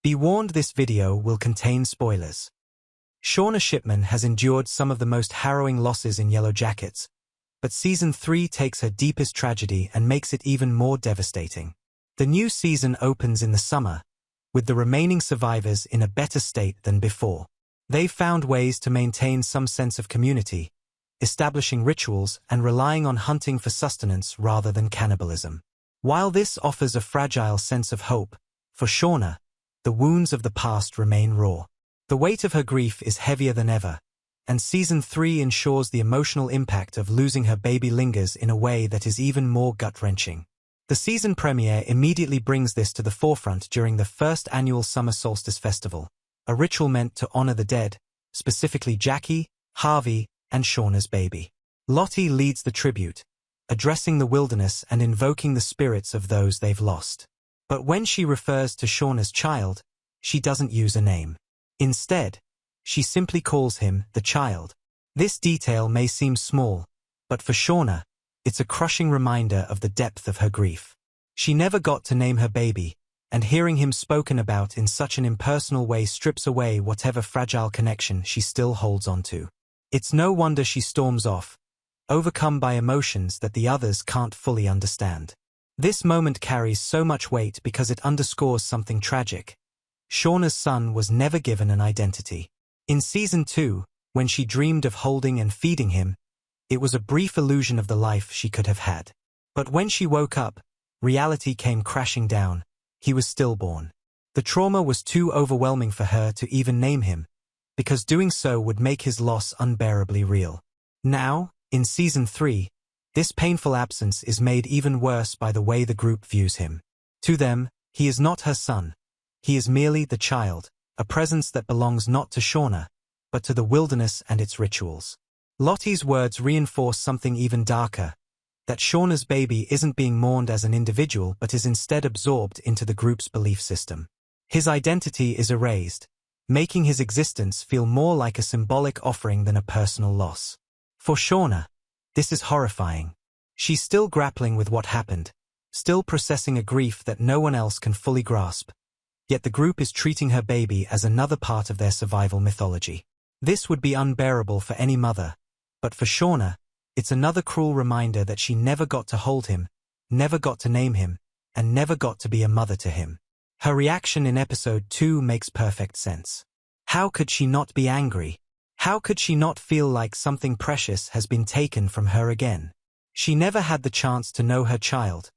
Be warned, this video will contain spoilers. Shauna Shipman has endured some of the most harrowing losses in Yellowjackets, but Season 3 takes her deepest tragedy and makes it even more devastating. The new season opens in the summer, with the remaining survivors in a better state than before. They've found ways to maintain some sense of community, establishing rituals and relying on hunting for sustenance rather than cannibalism. While this offers a fragile sense of hope, for Shauna, the wounds of the past remain raw. The weight of her grief is heavier than ever, and Season 3 ensures the emotional impact of losing her baby lingers in a way that is even more gut-wrenching. The season premiere immediately brings this to the forefront during the first annual Summer Solstice Festival, a ritual meant to honor the dead, specifically Jackie, Harvey, and Shauna's baby. Lottie leads the tribute, addressing the wilderness and invoking the spirits of those they've lost. But when she refers to Shauna's child, she doesn't use a name. Instead, she simply calls him the child. This detail may seem small, but for Shauna, it's a crushing reminder of the depth of her grief. She never got to name her baby, and hearing him spoken about in such an impersonal way strips away whatever fragile connection she still holds onto. It's no wonder she storms off, overcome by emotions that the others can't fully understand. This moment carries so much weight because it underscores something tragic. Shauna's son was never given an identity. In Season 2, when she dreamed of holding and feeding him, it was a brief illusion of the life she could have had. But when she woke up, reality came crashing down. He was stillborn. The trauma was too overwhelming for her to even name him, because doing so would make his loss unbearably real. Now, in Season 3, this painful absence is made even worse by the way the group views him. To them, he is not her son. He is merely the child, a presence that belongs not to Shauna, but to the wilderness and its rituals. Lottie's words reinforce something even darker, that Shauna's baby isn't being mourned as an individual but is instead absorbed into the group's belief system. His identity is erased, making his existence feel more like a symbolic offering than a personal loss. For Shauna, this is horrifying. She's still grappling with what happened, still processing a grief that no one else can fully grasp, yet the group is treating her baby as another part of their survival mythology. This would be unbearable for any mother, but for Shauna, it's another cruel reminder that she never got to hold him, never got to name him, and never got to be a mother to him. Her reaction in Episode 2 makes perfect sense. How could she not be angry? How could she not feel like something precious has been taken from her again? She never had the chance to know her child,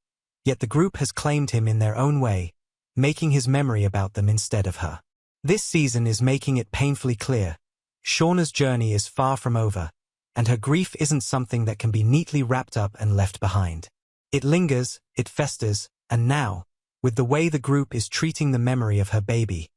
yet the group has claimed him in their own way, making his memory about them instead of her. This season is making it painfully clear. Shauna's journey is far from over, and her grief isn't something that can be neatly wrapped up and left behind. It lingers, it festers, and now, with the way the group is treating the memory of her baby,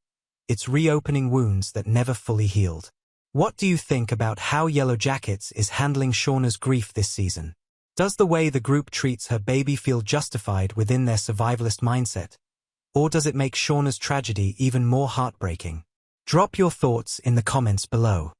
it's reopening wounds that never fully healed. What do you think about how Yellowjackets is handling Shauna's grief this season? Does the way the group treats her baby feel justified within their survivalist mindset? Or does it make Shauna's tragedy even more heartbreaking? Drop your thoughts in the comments below.